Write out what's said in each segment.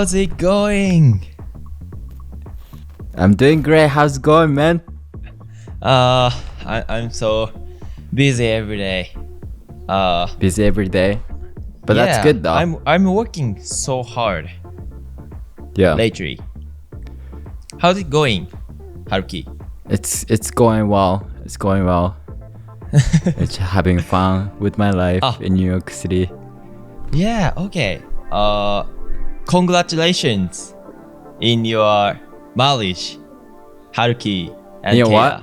How's it going? I'm doing great. How's it going, man? I'm so busy every day. Busy every day, but that's good though. I'm working so hard lately. How's it going, Haruki? It's going well. It's going well. It's having fun with my life in New York City. Yeah, okay. Congratulations in your marriage, Haruki and your Keira. What?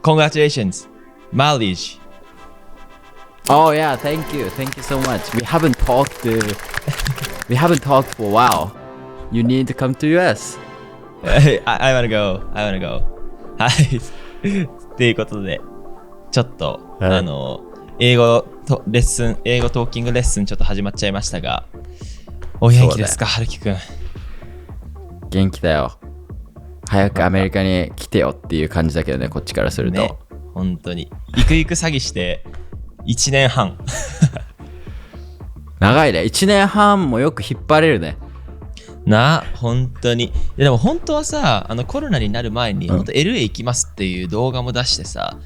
Congratulations, marriage. Oh yeah, thank you so much. We haven't talked for a while. You need to come to US. I wanna go. はい。ということで、ちょっと、英語トーキングレッスンちょっと始まっちゃいましたが、お元気ですか、はるきくん。元気だよ。早くアメリカに来てよっていう感じだけどね、こっちからすると。ね、本当に。行く詐欺して1年半。長いね。1年半もよく引っ張れるね。本当に。でも本当はさ、コロナになる前に、本当 LA 行きますっていう動画も出してさ、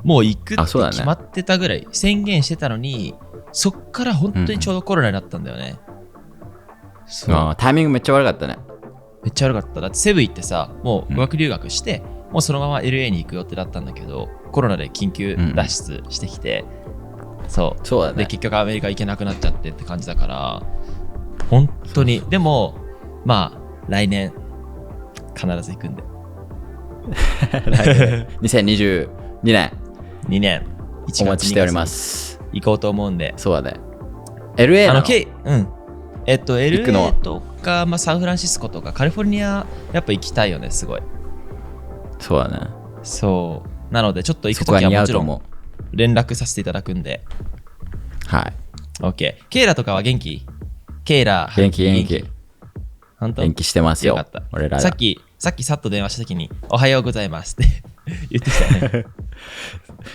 もう行くって決まってたぐらい宣言してたのに、そっから本当にちょうどコロナになったんだよね。タイミングめっちゃ悪かったね。めっちゃ悪かった。だってセブン行ってさ、もう語学留学して、もうそのまま LA に行く予定だったんだけど、コロナで緊急脱出してきて、そうだね。で、結局アメリカ行けなくなっちゃってって感じだから、本当に。でも、まあ、来年、必ず行くんで。2022年。2年。お待ちしております。行こうと思うんで。そうだね。LA なのLA とか、サンフランシスコとかカリフォルニアやっぱ行きたいよね、すごい。そうだね。そう。なので、ちょっと行くときはもちろん連絡させていただくんで。はい。OK。ケイラとかは元気？ケイラ。元気。本当？元気してますよ。よかった。俺らさっきさっと電話したときに、おはようございますって言ってきたね。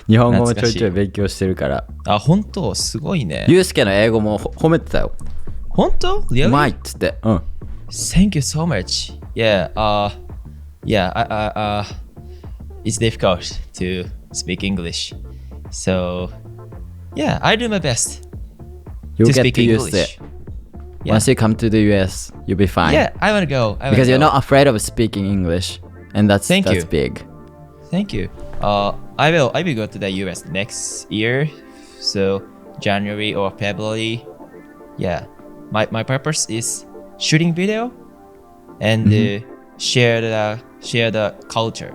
日本語もちょいちょい勉強してるから。本当すごいね。ユウスケの英語も褒めてたよ。本当？うまいっつって。Thank you so much. Yeah, it's difficult to speak English. So, yeah, I do my best You'll to get speak to use English. it. Once you come to the US, you'll be fine. Yeah, I want to go. Because you're not afraid of speaking English, and that's big. Thank you. I will go to the US next year, so January or February. Yeah, my purpose is shooting video and share the culture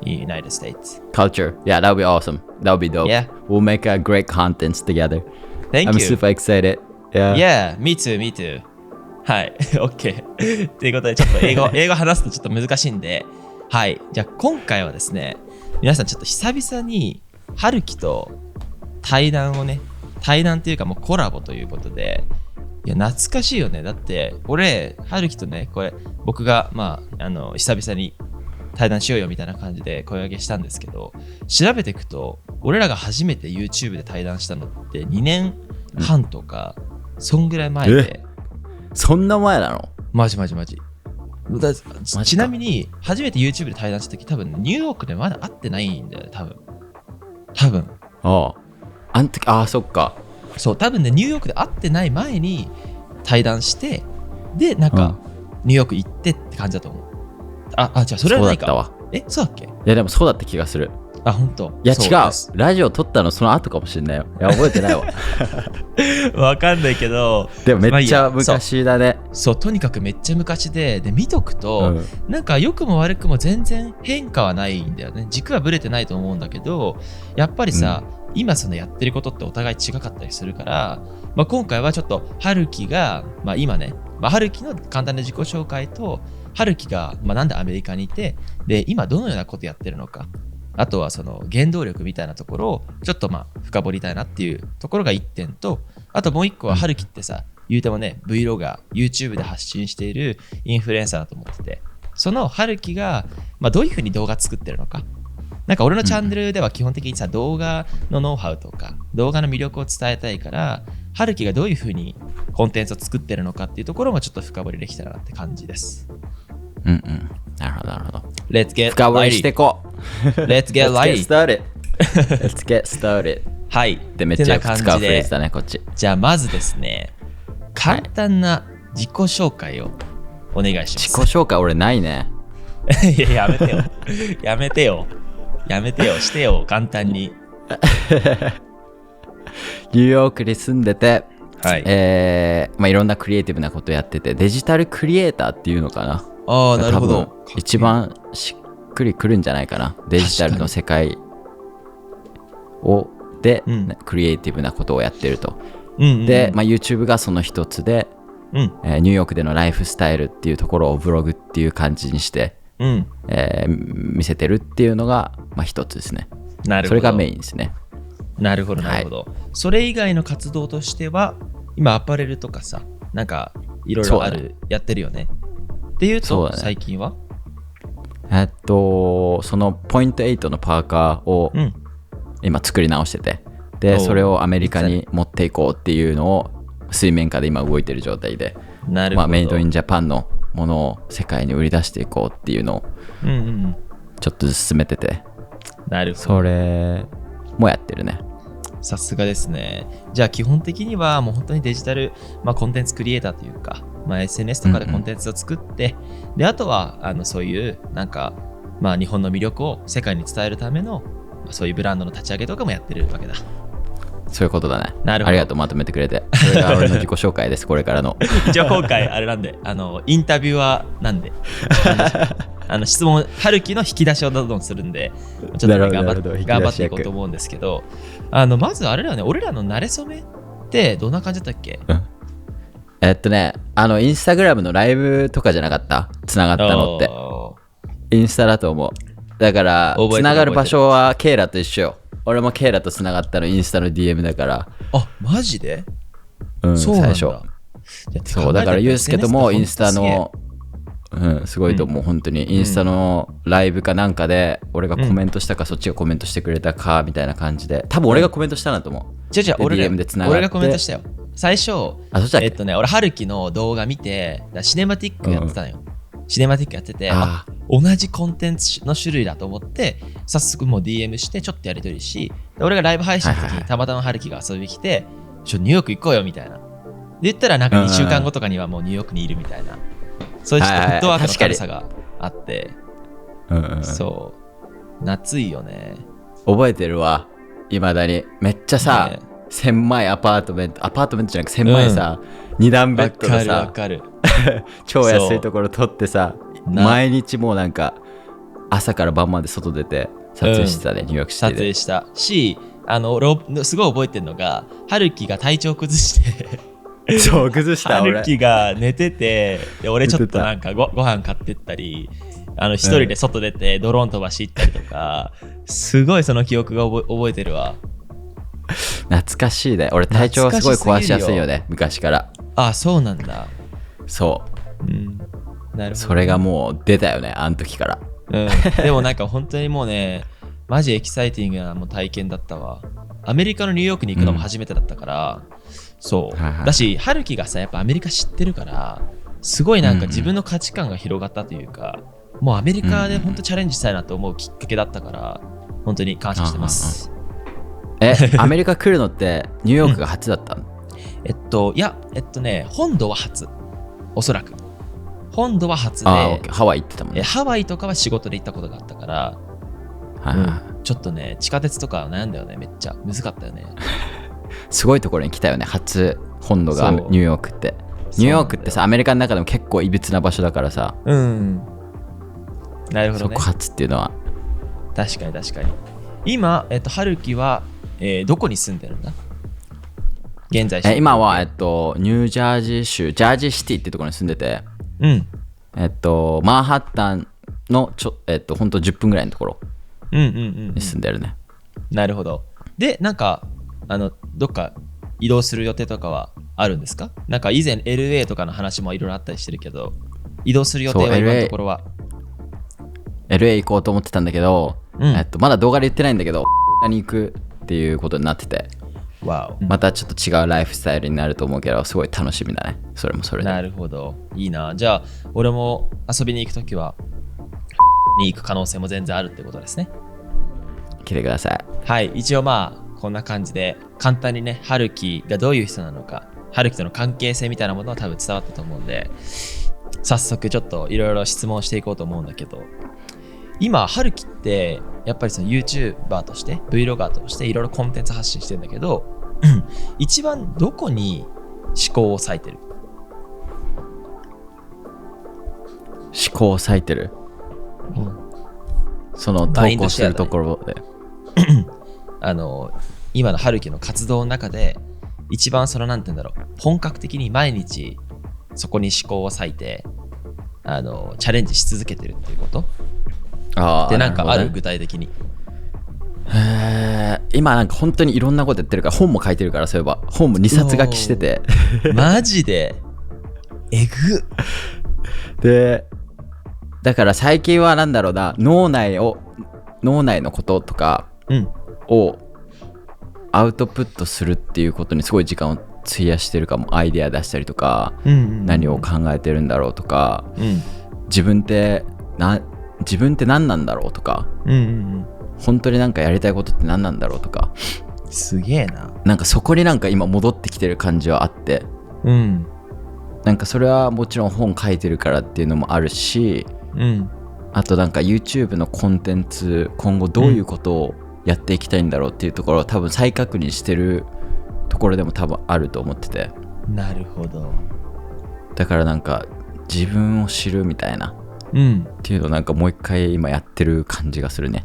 in United States. Culture, yeah, that would be awesome. That would be dope. Yeah, we'll make great contents together. Thank I'm you. super excited. Yeah, me too. はい、OK ということで、ちょっと英語話すとちょっと難しいんで、はい、じゃあ今回はですね、皆さんちょっと久々に春樹と対談っていうかもうコラボということで、いや懐かしいよね。だって俺春樹とね、これ僕が久々に対談しようよみたいな感じで声掛けしたんですけど、調べていくと俺らが初めて YouTube で対談したのって2年半とか、そんぐらい前で。そんな前なの？マジ。ちなみに初めて YouTube で対談した時、多分ニューヨークでまだ会ってないんだよね、多分。あん時、そっか。そう、多分ね、ニューヨークで会ってない前に対談して、で、なんか、ニューヨーク行ってって感じだと思う。じゃあそれはないか。そうだったわ。そうだっけ？いや、でもそうだった気がする。本当？いや、違う。ラジオ撮ったのその後かもしれないよ。いや、覚えてないわ。わかんないけど。でもめっちゃ昔だね。そう、とにかくめっちゃ昔で見とくと、なんか良くも悪くも全然変化はないんだよね。軸はぶれてないと思うんだけど、やっぱりさ、今そのやってることってお互い違かったりするから、今回はちょっと春樹が、今ね、春樹の簡単な自己紹介と、春樹が、なんでアメリカにいて、で、今どのようなことやってるのか。あとはその原動力みたいなところをちょっと深掘りたいなっていうところが1点と、あともう1個は春樹ってさ、言うてもね Vlogger、YouTube で発信しているインフルエンサーだと思ってて、その春樹がどういう風に動画作ってるのか、なんか俺のチャンネルでは基本的にさ、動画のノウハウとか動画の魅力を伝えたいから、春樹がどういう風にコンテンツを作ってるのかっていうところもちょっと深掘りできたらなって感じです。うんうん。なるほどなるほど。Let's get 深掘りしていこう。Let's get Let's get started. Let's get started. はい。で、めっちゃよく使うフレーズだね、こっち。じゃあまずですね、簡単な自己紹介をお願いします。自己紹介俺ないね。いや、やめてよ。やめてよ。やめてよ。してよ、簡単に。ニューヨークに住んでて、はい。いろんなクリエイティブなことやってて、デジタルクリエイターっていうのかな。ああ、なるほど。一番しっくりくるんじゃないかな。デジタルの世界で、クリエイティブなことをやってると。で、YouTube がその一つで、ニューヨークでのライフスタイルっていうところをブログっていう感じにして、見せてるっていうのが、一つですね。なるほど。それがメインですね。なるほど、なるほど。それ以外の活動としては、今アパレルとかさ、なんかいろいろある、やってるよね。っていうと、最近はそのポイント8のパーカーを今作り直してて、で、それをアメリカに持っていこうっていうのを水面下で今動いてる状態で、なるほど。メイドインジャパンのものを世界に売り出していこうっていうのをちょっとずつ進めてて、なるほど。それもやってるね。さすがですね。じゃあ基本的にはもう本当にデジタル、コンテンツクリエイターというか、SNS とかでコンテンツを作って、であとはそういうなんか、日本の魅力を世界に伝えるための、そういうブランドの立ち上げとかもやってるわけだ。そういうことだね。なるほど。ありがとう、まとめてくれて。それが俺の自己紹介です、これからの。一応今回あれなんで、インタビュアーなんで、質問、春樹の引き出しをどんどんするんで、ちょっと、頑張っていこうと思うんですけど、まずあれだよね、俺らの馴れ初めってどんな感じだったっけ？インスタグラムのライブとかじゃなかった？つながったのって。インスタだと思う。だから、つながる場所はケイラと一緒よ。俺もケイラとつながったのインスタの DM だから。あ、マジで？そうなんだ。最初。そう、だからユースケともインスタの、すごいと思う、本当に。インスタのライブかなんかで、俺がコメントしたか、そっちがコメントしてくれたか、みたいな感じで。多分俺がコメントしたなと思う。俺がコメントしたよ。最初、俺、春樹の動画見て、シネマティックやってたのよ。シネマティックやってて、同じコンテンツの種類だと思って、早速もう DM して、ちょっとやり取りし、俺がライブ配信の時にたまたま春樹が遊びに来て、ニューヨーク行こうよみたいな。で言ったら、なんか2週間後とかにはもうニューヨークにいるみたいな。そういうちょっとフットワークの軽さがあって、そう、夏いよね。覚えてるわ、いまだに。めっちゃさ、狭いアパートメントじゃなくて狭いさ、2段ベッドでさ、超安いところ撮ってさ、毎日もうなんか朝から晩まで外出て撮影してたね、ニューヨークシティで。撮影したし、すごい覚えてるのが、春樹が体調崩してそう崩した春樹が寝てて、で俺ちょっとなんかご飯買ってったり、一人で外出てドローン飛ばし行ったりとか、すごいその記憶が覚えてるわ。懐かしいね。俺体調すごい壊しやすいよね、昔から。あ、そうなんだ。そう、なるほど。それがもう出たよね、あの時から。でもなんか本当にもうね、マジエキサイティングなもう体験だったわ。アメリカのニューヨークに行くのも初めてだったから、そうだし、春樹がさ、やっぱアメリカ知ってるから、すごいなんか自分の価値観が広がったというか、もうアメリカで本当チャレンジしたいなと思うきっかけだったから、本当に感謝してます。アメリカ来るのってニューヨークが初だったの？いや、本土は初。おそらく。本土は初で、ハワイ行ってたもんね。ハワイとかは仕事で行ったことがあったから、ちょっとね、地下鉄とか悩んだよね、めっちゃ。難かったよね。すごいところに来たよね、初本土がニューヨークって。ニューヨークってさ、アメリカの中でも結構いびつな場所だからさ。なるほどね。そこ初っていうのは。確かに確かに。今、春樹は、どこに住んでるんだ？現在今は、ニュージャージー州、ジャージーシティってところに住んでて、マンハッタンのほんと10分ぐらいのところに住んでるね。なるほど。で、なんか、どっか移動する予定とかはあるんですか？なんか以前 LA とかの話もいろいろあったりしてるけど、移動する予定は今のところはLA 行こうと思ってたんだけど、まだ動画で言ってないんだけど、に行くっていうことになってて。またちょっと違うライフスタイルになると思うけど、すごい楽しみだね。それもそれで。なるほど、いいな。じゃあ俺も遊びに行くときはに行く可能性も全然あるってことですね。来てください。はい、一応まあこんな感じで簡単にね、春樹がどういう人なのか、春樹との関係性みたいなものは多分伝わったと思うんで、早速ちょっといろいろ質問していこうと思うんだけど、今春樹ってやっぱりその YouTuber として Vlogger としていろいろコンテンツ発信してるんだけど一番どこに思考を割いてる？思考を割いてる、その投稿するところで今の春樹の活動の中で一番そのなんて言うんだろう、本格的に毎日そこに思考を割いてチャレンジし続けてるっていうことでなんかある？具体的に。今なんか本当にいろんなことやってるから、本も書いてるから、そういえば本も2冊書きしててマジでえぐで、だから最近はなんだろうな、脳内のこととかをアウトプットするっていうことにすごい時間を費やしてるかも。アイデア出したりとか、何を考えてるんだろうとか、自分って何なんだろうとか、本当になんかやりたいことって何なんだろうとか、すげえな。なんかそこになんか今戻ってきてる感じはあって、なんかそれはもちろん本書いてるからっていうのもあるし、あとなんか YouTube のコンテンツ今後どういうことをやっていきたいんだろうっていうところを多分再確認してるところでも多分あると思ってて。なるほど。だからなんか自分を知るみたいな、っていうのをなんかもう一回今やってる感じがするね。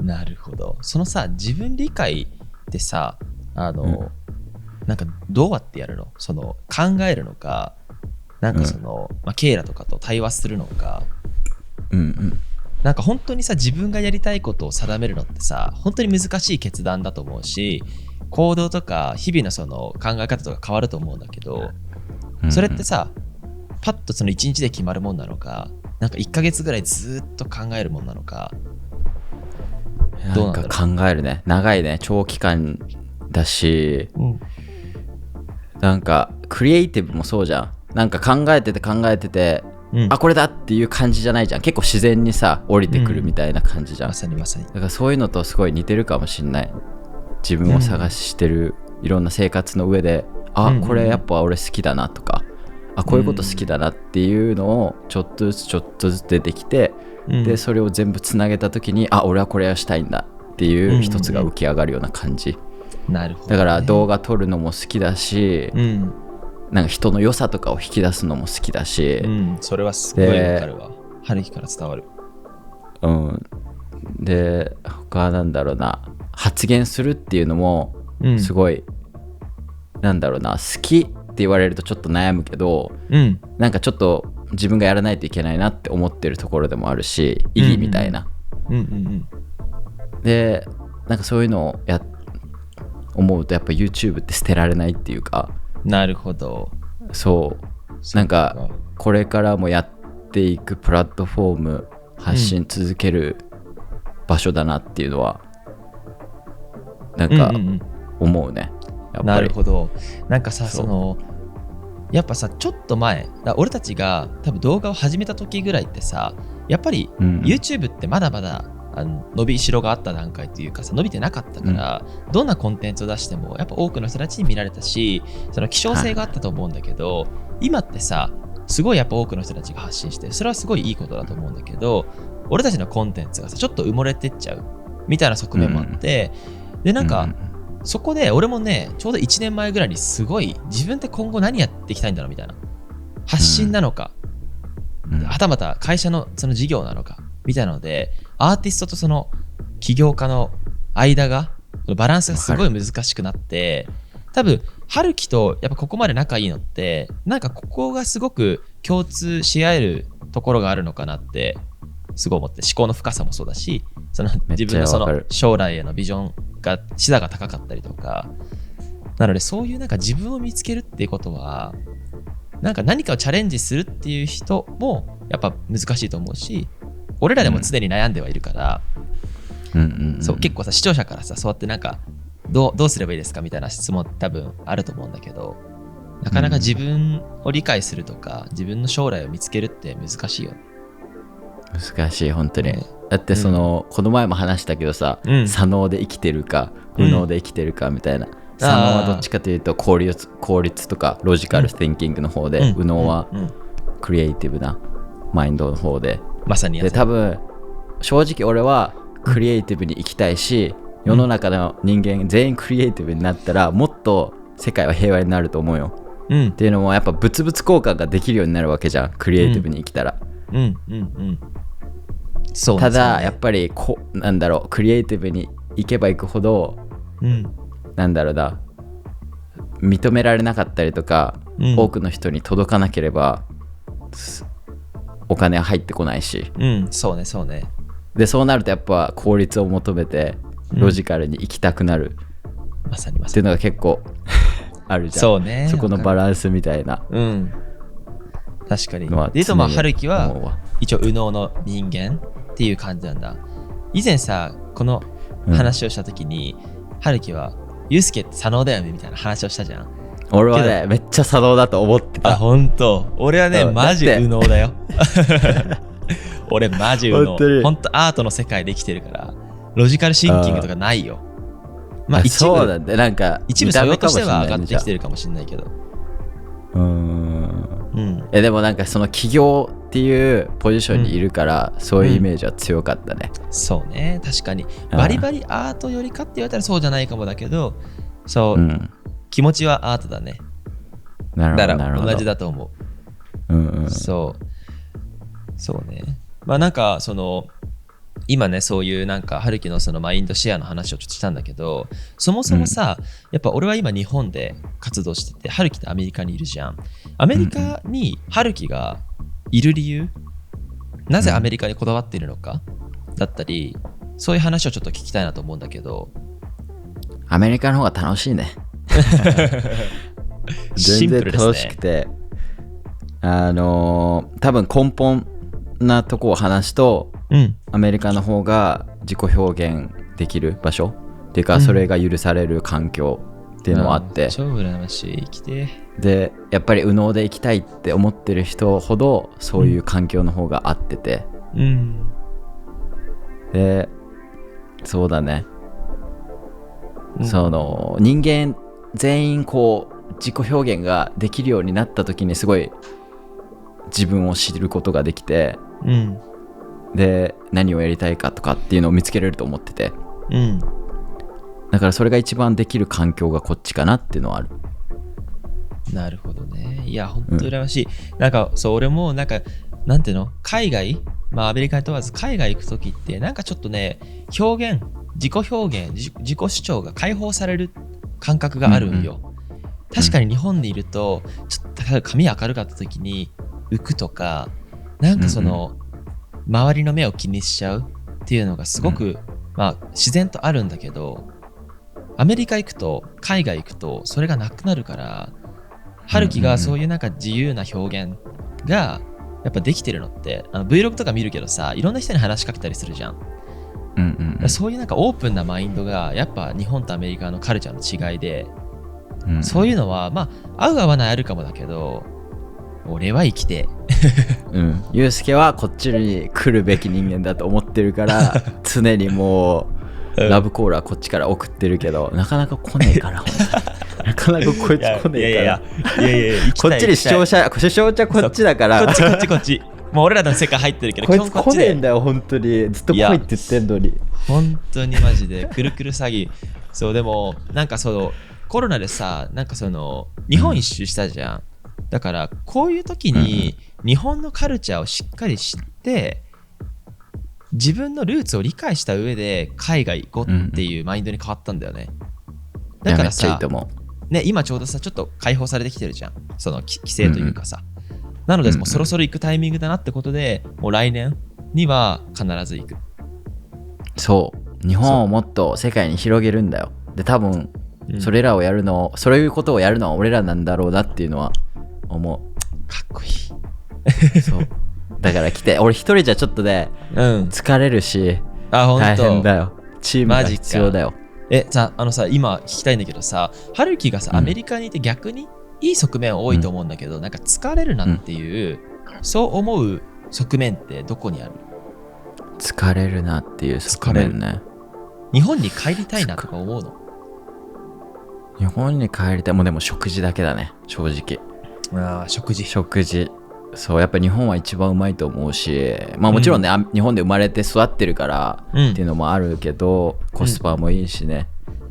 なるほど。そのさ、自分理解ってさ、なんかどうやってやるの？その考えるのか、なんかその、ケイラとかと対話するのか、なんか本当にさ、自分がやりたいことを定めるのってさ、本当に難しい決断だと思うし、行動とか日々のその考え方とか変わると思うんだけど、それってさ、パッとその1日で決まるもんなのか、なんか1ヶ月ぐらいずっと考えるもんなのか。なんか考えるね。長いね。長期間だし、なんかクリエイティブもそうじゃん。なんか考えてて、あ、これだっていう感じじゃないじゃん。結構自然にさ降りてくるみたいな感じじゃん。まさにまさに。だからそういうのとすごい似てるかもしんない。自分を探してる、いろんな生活の上で、あ、これやっぱ俺好きだなとか、あ、こういうこと好きだなっていうのをちょっとずつ出てきて、でそれを全部つなげた時に、あ、俺はこれをしたいんだっていう一つが浮き上がるような感じ。なるほど、ね。だから動画撮るのも好きだし、なんか人の良さとかを引き出すのも好きだし、それはすごいわかるわ。春樹から伝わる。で他はなんだろうな、発言するっていうのもすごい、なんだろうな、好きって言われるとちょっと悩むけど、なんかちょっと自分がやらないといけないなって思ってるところでもあるし、意義みたいな。でなんかそういうのを思うとやっぱ YouTube って捨てられないっていうか。なるほど。そうなんかこれからもやっていくプラットフォーム、発信続ける場所だなっていうのはなんか思うね、やっぱり。なるほど。なんかさ、そのやっぱさ、ちょっと前俺たちが多分動画を始めた時ぐらいってさ、やっぱり YouTube ってまだまだ伸びしろがあった段階というかさ、伸びてなかったから、どんなコンテンツを出してもやっぱ多くの人たちに見られたし、その希少性があったと思うんだけど、今ってさ、すごいやっぱ多くの人たちが発信して、それはすごいいいことだと思うんだけど、俺たちのコンテンツがさ、ちょっと埋もれてっちゃうみたいな側面もあって、でなんか、そこで俺もね、ちょうど1年前ぐらいにすごい自分って今後何やっていきたいんだろうみたいな、発信なのか、はたまた会社のその事業なのかみたいなので、アーティストとその起業家の間がバランスがすごい難しくなって、多分春樹とやっぱここまで仲いいのって、なんかここがすごく共通し合えるところがあるのかなってすごい思って、思考の深さもそうだし、その自分のその将来へのビジョンが視座が高かったりとか、なのでそういうなんか自分を見つけるっていうことは、なんか何かをチャレンジするっていう人もやっぱ難しいと思うし、俺らでも常に悩んではいるから、そう結構さ、視聴者からさ、そうやってなんかどうすればいいですかみたいな質問多分あると思うんだけど、なかなか自分を理解するとか、自分の将来を見つけるって難しいよね。難しい本当に、だってこの前も話したけどさ、左脳で生きてるか右脳で生きてるかみたいな、左脳はどっちかというと効率とかロジカルシンキングの方で、右脳はクリエイティブなマインドの方で、まさにで多分正直俺はクリエイティブに生きたいし、世の中の人間全員クリエイティブになったらもっと世界は平和になると思うよ、っていうのもやっぱ物々交換ができるようになるわけじゃん、クリエイティブに生きたら。そうただやっぱりなんだろう、クリエイティブに行けば行くほど、なんだろうな、認められなかったりとか、多くの人に届かなければお金は入ってこないし、そうね。でそうなるとやっぱ効率を求めてロジカルに生きたくなる、まさにっていうのが結構あるじゃん。そうね。そこのバランスみたいな。確かに。で春樹は一応右脳の人間っていう感じなんだ。以前さこの話をした時に、春樹はユースケって左脳だよねみたいな話をしたじゃん。俺はねめっちゃ左脳だと思ってた。あ、ほんと。俺はねマジ右脳だよ。俺マジ右脳。ほんとアートの世界で生きてるからロジカルシンキングとかないよ。まあ一部そうだね、なんか一部素養としては上がってきてるかもしれないけど。でもなんかその起業っていうポジションにいるから、そういうイメージは強かったね。そうね、確かにバリバリアートよりかって言われたらそうじゃないかもだけど、そう、気持ちはアートだね。なるほど、だから同じだと思う。そうね。まあなんか今ねそういうなんか春樹のそのマインドシェアの話をちょっとしたんだけど、そもそもさ、やっぱ俺は今日本で活動してて、春樹ってアメリカにいるじゃん。アメリカに春樹がいる理由、なぜアメリカにこだわっているのかだったり、そういう話をちょっと聞きたいなと思うんだけど。アメリカの方が楽しいね。全然楽しくて、多分根本なとこを話すと、アメリカの方が自己表現できる場所っていうか、それが許される環境っていうのはあって、超羨ましい。生きてでやっぱり右脳で生きたいって思ってる人ほどそういう環境の方が合ってて、でそうだね、人間全員こう自己表現ができるようになった時にすごい自分を知ることができて、で何をやりたいかとかっていうのを見つけられると思ってて、だからそれが一番できる環境がこっちかなっていうのはある。なるほどね。いや本当羨ましい。なんかそう俺もなんかなんていうの、海外、アメリカに問わず海外行く時ってなんかちょっとね表現、自己表現、自己主張が解放される感覚があるんよ。確かに日本にいるとちょっと髪明るかった時に浮くとか、なんか周りの目を気にしちゃうっていうのがすごく、自然とあるんだけど、アメリカ行くと海外行くとそれがなくなるから、春樹がそういうなんか自由な表現がやっぱできてるのって、Vlog とか見るけどさ、いろんな人に話しかけたりするじゃん。そういうなんかオープンなマインドがやっぱ日本とアメリカのカルチャーの違いで、そういうのは合う合わないあるかもだけど、俺は生きてユうスケはこっちに来るべき人間だと思ってるから常にもうラブコールはこっちから送ってるけど、なかなか来ねえからなかなかこいつ来ねえから、こっちに主張者こっちだから、こっちもう俺らの世界入ってるけど、こいつ来ねえんだよ本当に、ずっと来いって言ってんのに。本当にマジでくるくる詐欺。そうでもなんかコロナでさ、なんか日本一周したじゃん。だからこういう時に日本のカルチャーをしっかり知って自分のルーツを理解した上で海外行こうっていうマインドに変わったんだよね。だからさ、ね、今ちょうどさちょっと解放されてきてるじゃん、その規制というかさ、なのでもうそろそろ行くタイミングだなってことで、もう来年には必ず行く。そう日本をもっと世界に広げるんだよ。で多分そういうことをやるのは俺らなんだろうなっていうのは思う。かっこいい。そうだから来て、俺一人じゃちょっとね、疲れるし大変だよ。チームが必要だよ。じゃあさ、今聞きたいんだけどさ、春樹がさ、アメリカにいて逆にいい側面多いと思うんだけど、なんか疲れるなっていう、そう思う側面ってどこにある？疲れるなっていう側面ね。日本に帰りたいなとか思うの？日本に帰りたい。もうでも食事だけだね、正直。食事。そう、やっぱ日本は一番うまいと思うし、まあもちろんね、日本で生まれて育ってるからっていうのもあるけど、コスパもいいしね。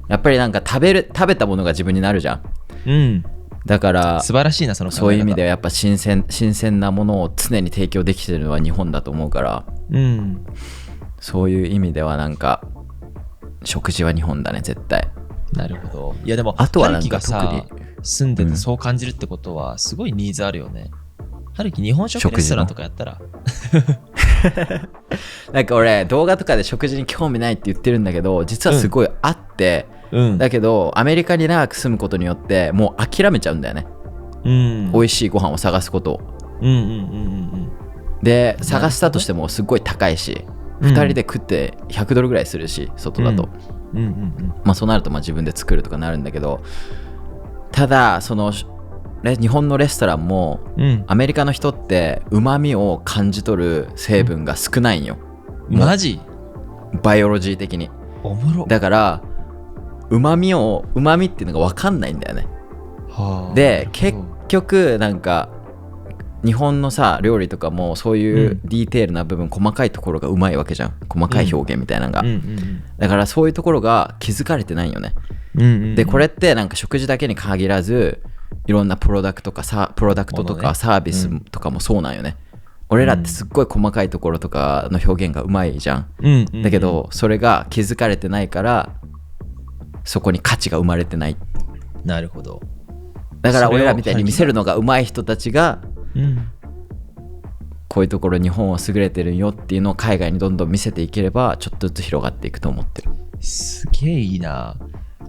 やっぱりなんか食べたものが自分になるじゃん。だから素晴らしいな、その考え方。そういう意味ではやっぱ新鮮なものを常に提供できてるのは日本だと思うから、そういう意味ではなんか食事は日本だね、絶対。なるほど。いやでも、あとはなんか春樹がさ、住んでてそう感じるってことはすごいニーズあるよね。春樹、日本食レストランとかやったらなんか俺動画とかで食事に興味ないって言ってるんだけど、実はすごいあって、だけどアメリカに長く住むことによってもう諦めちゃうんだよね、美味しいご飯を探すことを。で探したとしてもすっごい高いし、2人で食って100ドルぐらいするし、外だと。まあそうなるとまあ自分で作るとかなるんだけど、ただその日本のレストランも、アメリカの人って旨味を感じ取る成分が少ないんよ。マジ？バイオロジー的に。おもろ。だから旨味っていうのが分かんないんだよね。で結局なんか日本のさ料理とかもそういうディテールな部分、細かいところがうまいわけじゃん。細かい表現みたいなのが、だからそういうところが気づかれてないよね。でこれってなんか食事だけに限らず、いろんなプロダクトとかサービスとかもそうなんよね。俺らってすっごい細かいところとかの表現がうまいじゃん。だけどそれが気づかれてないから、そこに価値が生まれてない。なるほど。だから俺らみたいに見せるのがうまい人たちが、こういうところ日本は優れてるよっていうのを海外にどんどん見せていければ、ちょっとずつ広がっていくと思ってる。すげえいいな。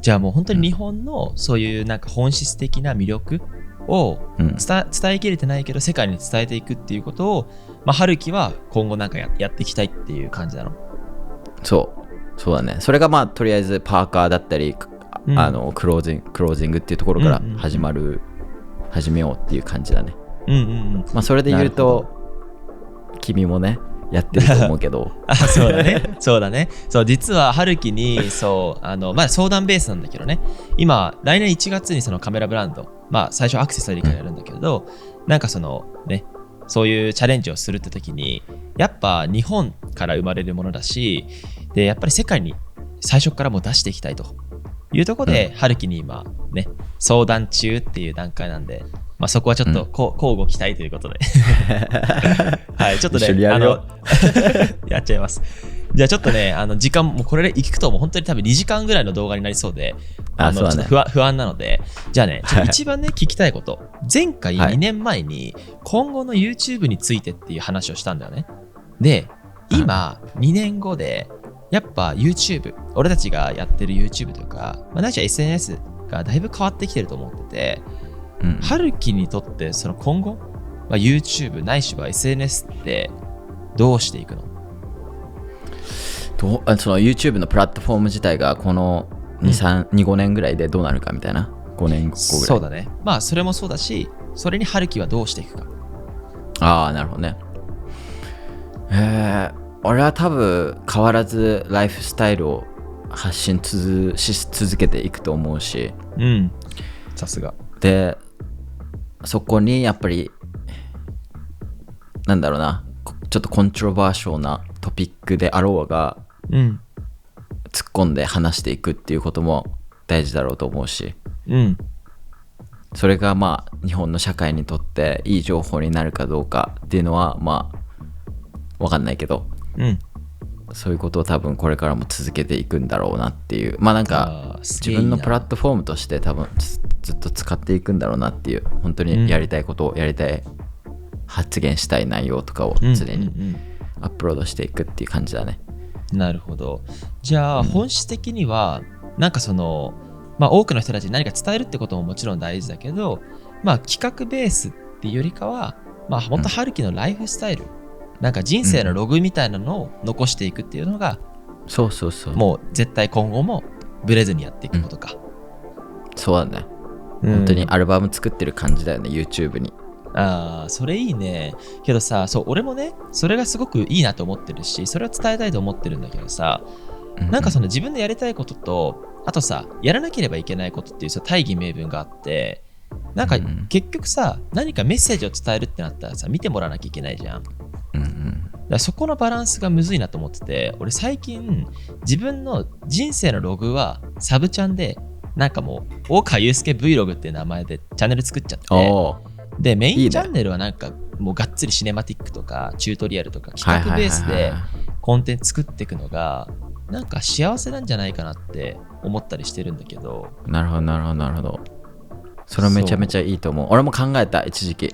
じゃあもう本当に日本のそういうなんか本質的な魅力を伝えきれてないけど世界に伝えていくっていうことを、まあ、春樹は今後なんか やっていきたいっていう感じなの？そうだね。それがまあとりあえずパーカーだったり、クロージングっていうところから始めようっていう感じだね。まあそれで言うと君もねやってると思うけどそうだね。そう実は春樹にまあ相談ベースなんだけどね、今来年1月にそのカメラブランド、まあ最初アクセサリーからやるんだけど、なんかそういうチャレンジをするって時にやっぱ日本から生まれるものだし、でやっぱり世界に最初からもう出していきたいというところで、春樹に今ね相談中っていう段階なんで、まあ、そこはちょっと交互期待ということではい、ちょっとねやっちゃいます。じゃあちょっとね時間もこれでいくともう本当に多分2時間ぐらいの動画になりそうで、ちょっと不安なので、じゃあねちょっと一番ね聞きたいこと、前回2年前に今後の YouTube についてっていう話をしたんだよね。で今2年後でやっぱ YouTube、 俺たちがやってる YouTube とか、まあ、ないしは SNS がだいぶ変わってきてると思ってて、春樹にとってその今後、まあ、YouTube ないしは SNS ってどうしていくの？その YouTube のプラットフォーム自体がこの5年ぐらいでどうなるかみたいな。5年後ぐらい。そうだね。まあそれもそうだし、それに春樹はどうしていくか。ああ、なるほどね。俺は多分変わらずライフスタイルを発信し続けていくと思うし、さすがでそこにやっぱりなんだろうな、ちょっとコントロバーションなトピックであろうが、突っ込んで話していくっていうことも大事だろうと思うし、それがまあ日本の社会にとっていい情報になるかどうかっていうのはまあ分かんないけど、そういうことを多分これからも続けていくんだろうなっていう、まあなんか自分のプラットフォームとして多分ずっと使っていくんだろうなっていう、本当にやりたいことをやりたい、発言したい内容とかを常にアップロードしていくっていう感じだね。なるほど。じゃあ本質的にはなんかまあ多くの人たちに何か伝えるってことももちろん大事だけど、まあ企画ベースっていうよりかは、まあもっと春樹のライフスタイル、なんか人生のログみたいなのを残していくっていうのが、そうもう絶対今後もブレずにやっていくことか。そうだね。本当にアルバム作ってる感じだよね、YouTube に。それいいね。けどさ、そう、俺もね、それがすごくいいなと思ってるし、それを伝えたいと思ってるんだけどさ、なんかその自分でやりたいことと、あとさ、やらなければいけないことっていうさ、大義名分があって、なんか結局さ、何かメッセージを伝えるってなったらさ、見てもらわなきゃいけないじゃん。だからそこのバランスがむずいなと思ってて、俺最近、自分の人生のログはサブチャンで、なんかもう、大川祐介 Vlog っていう名前でチャンネル作っちゃって、で、メインチャンネルはなんかもうがっつりシネマティックとかチュートリアルとか企画ベースでコンテンツ作っていくのがなんか幸せなんじゃないかなって思ったりしてるんだけど。なるほど。それめちゃめちゃいいと思う。俺も考えた、一時期。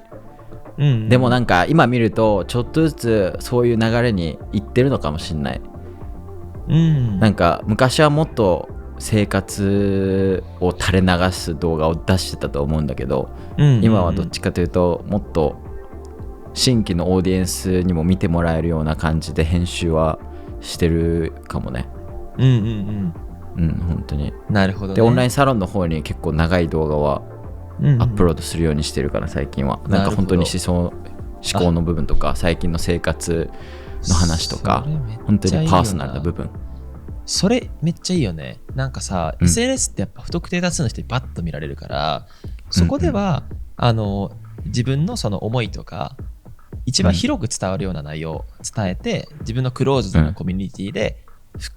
でもなんか今見るとちょっとずつそういう流れにいってるのかもしんない。なんか昔はもっと生活を垂れ流す動画を出してたと思うんだけど、今はどっちかというともっと新規のオーディエンスにも見てもらえるような感じで編集はしてるかもね。本当に。なるほどね。でオンラインサロンの方に結構長い動画はアップロードするようにしてるから最近は。なんか本当に思考の部分とか最近の生活の話とか本当にパーソナルな部分。それめっちゃいいよね。なんかさ、SNS ってやっぱ不特定多数の人にバッと見られるから、そこでは、自分のその思いとか、一番広く伝わるような内容を伝えて、自分のクローズドなコミュニティで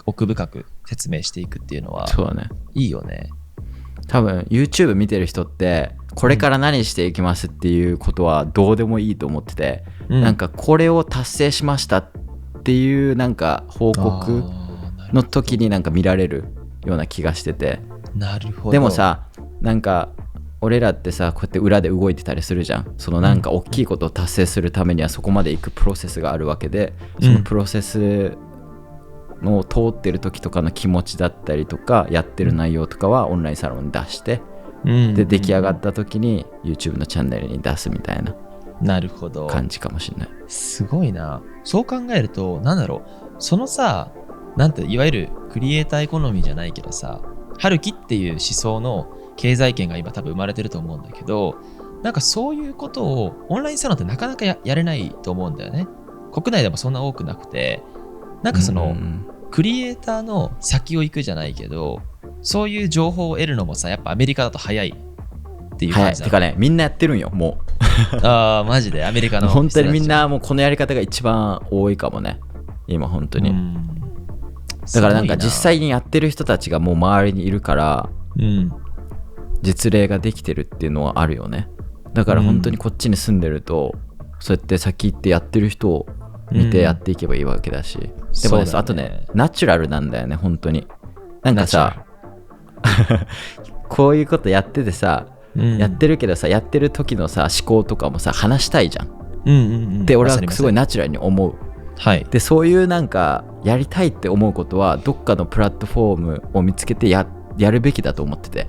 奥深く説明していくっていうのは、そうだね。いいよね。多分 YouTube 見てる人って、これから何していきますっていうことはどうでもいいと思ってて、なんかこれを達成しましたっていうなんか報告の時になんか見られるような気がしてて。なるほど。でもさ、なんか俺らってさ、こうやって裏で動いてたりするじゃん。そのなんか大きいことを達成するためにはそこまで行くプロセスがあるわけで、そのプロセスの通ってる時とかの気持ちだったりとかやってる内容とかはオンラインサロンに出して、で出来上がった時に YouTube のチャンネルに出すみたいな感じかもしれない。すごいな。そう考えるとなんだろう、そのさ、なんていわゆるクリエイターエコノミーじゃないけどさ、Harukiっていう思想の経済圏が今多分生まれてると思うんだけど、なんかそういうことをオンラインサロンってなかなか やれないと思うんだよね。国内でもそんな多くなくて、なんかその、クリエイターの先を行くじゃないけど、そういう情報を得るのもさ、やっぱアメリカだと早いっていう感じだ。てかね、みんなやってるんよ、もう。マジでアメリカの本当にみんなもうこのやり方が一番多いかもね、今本当に。だからなんか実際にやってる人たちがもう周りにいるから、実例ができてるっていうのはあるよね。だから本当にこっちに住んでると、そうやって先行ってやってる人を見てやっていけばいいわけだし、でもね、あとね、ナチュラルなんだよね、本当に。なんかさこういうことやっててさ、やってるけどさ、やってる時のさ思考とかもさ話したいじゃん。で俺はすごいナチュラルに思う。でそういうなんかやりたいって思うことはどっかのプラットフォームを見つけてやるべきだと思ってて、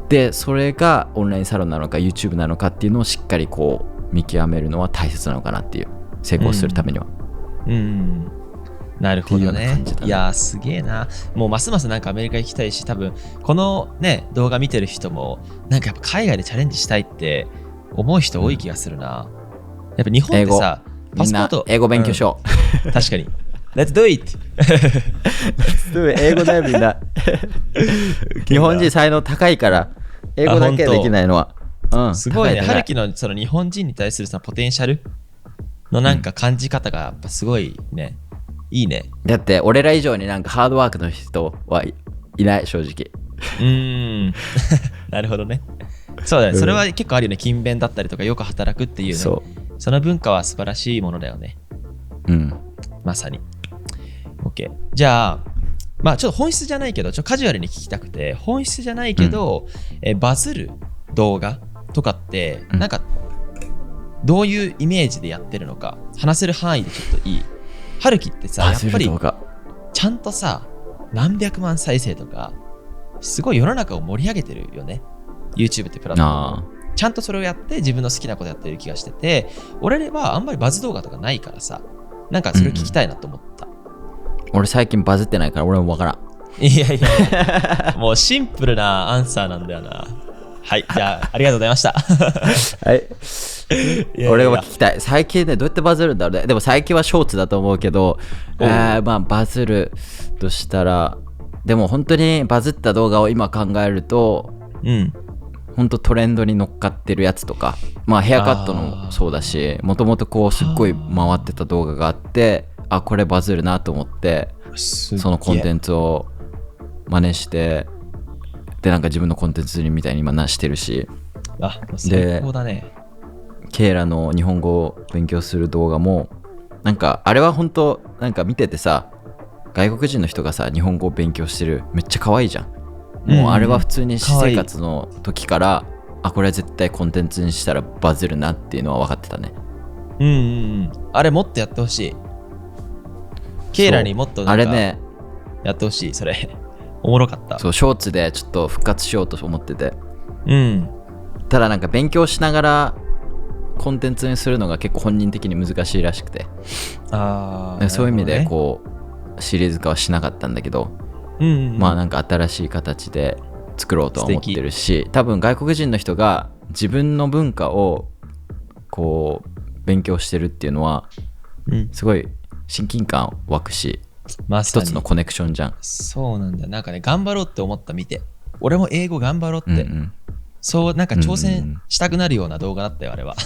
でそれがオンラインサロンなのか YouTube なのかっていうのをしっかりこう見極めるのは大切なのかなっていう、成功するためには。なるほどね。いやーすげえな。もうますますなんかアメリカ行きたいし、多分このね動画見てる人もなんかやっぱ海外でチャレンジしたいって思う人多い気がするな。やっぱ日本ってさ、パスポート英語勉強しよう。確かに。Let's do it! 英語だよみんな。日本人才能高いから英語だけできないのは。すごいね。Harukiのその日本人に対するさポテンシャルのなんか感じ方がやっぱすごいね。いいね。だって俺ら以上になんかハードワークの人はいない、正直。なるほどね。そうだね。それは結構あるよね。勤勉だったりとかよく働くっていうね。その文化は素晴らしいものだよね。まさに。OK。じゃあ、まあちょっと本質じゃないけど、カジュアルに聞きたくて、本質じゃないけど、バズる動画とかって、なんか、どういうイメージでやってるのか、話せる範囲でちょっといい。Harukiってさ、やっぱりちゃんとさ、何百万再生とか、すごい世の中を盛り上げてるよね。YouTube ってプラットフォーム。ちゃんとそれをやって自分の好きなことやってる気がしてて、俺はあんまりバズ動画とかないからさ、なんかそれ聞きたいなと思った。俺最近バズってないから俺もわからん。いやいやもうシンプルなアンサーなんだよな。はい、じゃあありがとうございましたはい俺も聞きたい。最近ねどうやってバズるんだろうね。でも最近はショーツだと思うけど、まあバズるとしたら、でも本当にバズった動画を今考えると、本当トレンドに乗っかってるやつとか、まあヘアカットのもそうだし、もともとこうすっごい回ってた動画があって、あこれバズるなと思ってそのコンテンツを真似して、でなんか自分のコンテンツみたいに今なしてるし、最高だね。ケイラの日本語を勉強する動画もなんかあれは本当なんか見ててさ、外国人の人がさ日本語を勉強してるめっちゃ可愛いじゃん。もうあれは普通に私生活の時から、あこれは絶対コンテンツにしたらバズるなっていうのは分かってたね。あれもっとやってほしい。ケイラにもっとなんかあれねやってほしい。それおもろかった。そうショーツでちょっと復活しようと思ってて、ただなんか勉強しながらコンテンツにするのが結構本人的に難しいらしくて、そういう意味でこうシリーズ化はしなかったんだけど、まあなんか新しい形で作ろうとは思ってるし、多分外国人の人が自分の文化をこう勉強してるっていうのはすごい親近感湧くし、一つのコネクションじゃん。そうなんだ。なんかね頑張ろうって思った見て、俺も英語頑張ろうって、そうなんか挑戦したくなるような動画だったよあれは。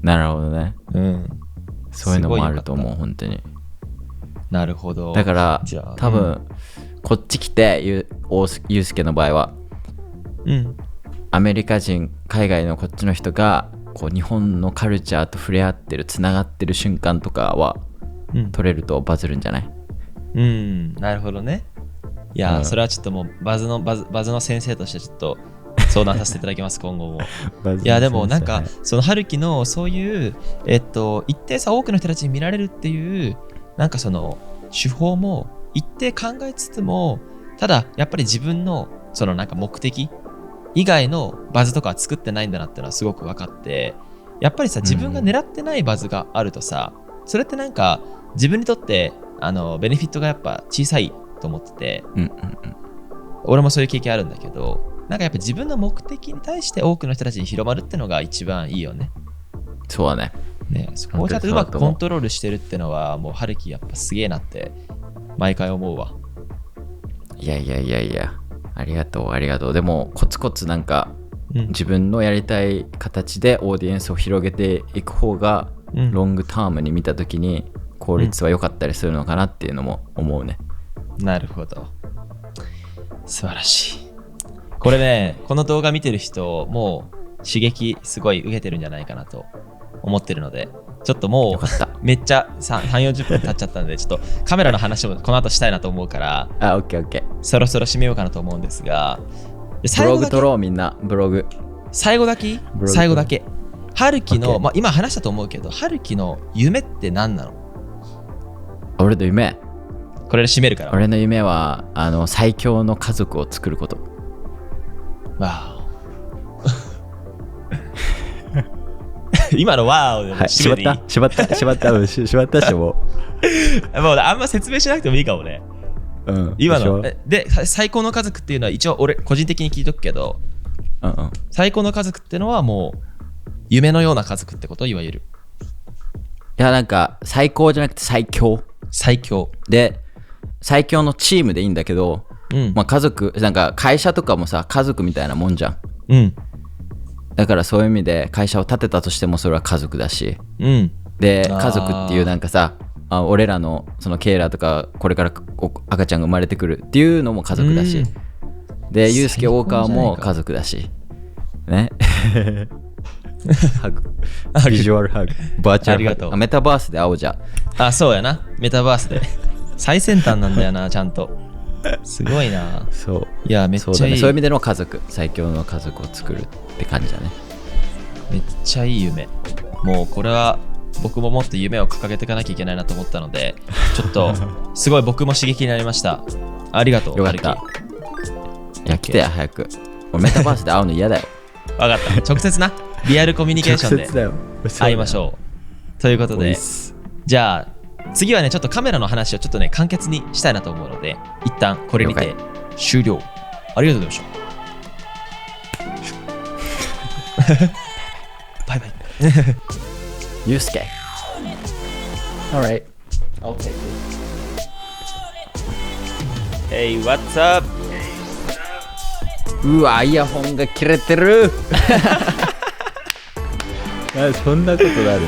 なるほどね。そういうのもあると思う本当に。なるほど。だから多分こっち来てゆうすけの場合は、アメリカ人海外のこっちの人がこう日本のカルチャーと触れ合ってるつながってる瞬間とかは、撮れるとバズるんじゃない？なるほどね。いや、それはちょっともうバズの先生としてちょっと相談させていただきます今後も。いやでもなんかその春樹のそういう一定さ多くの人たちに見られるっていうなんかその手法も一定考えつつも、ただやっぱり自分のそのなんか目的以外のバズとかは作ってないんだなっていうのはすごく分かって、やっぱりさ自分が狙ってないバズがあるとさ、それってなんか自分にとってベネフィットがやっぱ小さいと思ってて、俺もそういう経験あるんだけど、なんかやっぱ自分の目的に対して多くの人たちに広まるってのが一番いいよね。そうだね。そこをちゃんとうまくコントロールしてるってのはもう春樹やっぱすげえなって毎回思うわ。いやありがとう。でもコツコツなんか、自分のやりたい形でオーディエンスを広げていく方が、ロングタームに見た時に効率は良かったりするのかなっていうのも思うね。なるほど、素晴らしい。これね、この動画見てる人もう刺激すごい受けてるんじゃないかなと思ってるので、ちょっともうめっちゃ3、40分経っちゃったんで、ちょっとカメラの話もこの後したいなと思うから、オッケー。そろそろ締めようかなと思うんですが、ブログ撮ろうみんな。ブログ最後だけ春樹の、今話したと思うけど、春樹の夢って何なの？俺の夢、これで締めるから。俺の夢は最強の家族を作ること。わー今のワーを締めていい？しまったしもうもうあんま説明しなくてもいいかもね。今ので最高の家族っていうのは一応俺個人的に聞いとくけど、最高の家族ってのはもう夢のような家族ってこと？いわゆる。いやなんか最高じゃなくて最強で、最強のチームでいいんだけど、家族なんか会社とかもさ家族みたいなもんじゃん。だからそういう意味で会社を建てたとしてもそれは家族だし、で家族っていうなんかさ、俺らのそのケイラとかこれから赤ちゃんが生まれてくるっていうのも家族だし、でユースケ大川も家族だしね。ハグビジュアルハグバーチャルハグ、メタバースで会おうじゃ。そうやな、メタバースで最先端なんだよなちゃんと。すごいな。そういやめっちゃいい。そういう意味での家族、最強の家族を作るって感じだね。めっちゃいい夢。もうこれは僕ももっと夢を掲げていかなきゃいけないなと思ったので、ちょっとすごい僕も刺激になりました。ありがとう。よかった。いや来てや早く。俺メタバースで会うの嫌だよ。分かった。直接なリアルコミュニケーションで会いましょう。ということで、じゃあ次はねちょっとカメラの話をちょっとね簡潔にしたいなと思うので、一旦これにて終了。ありがとうございました。バイバイ。ユースケ。Alright, I'll take it. Hey, what's up? うわ、イヤホンが切れてる。そんなことなる。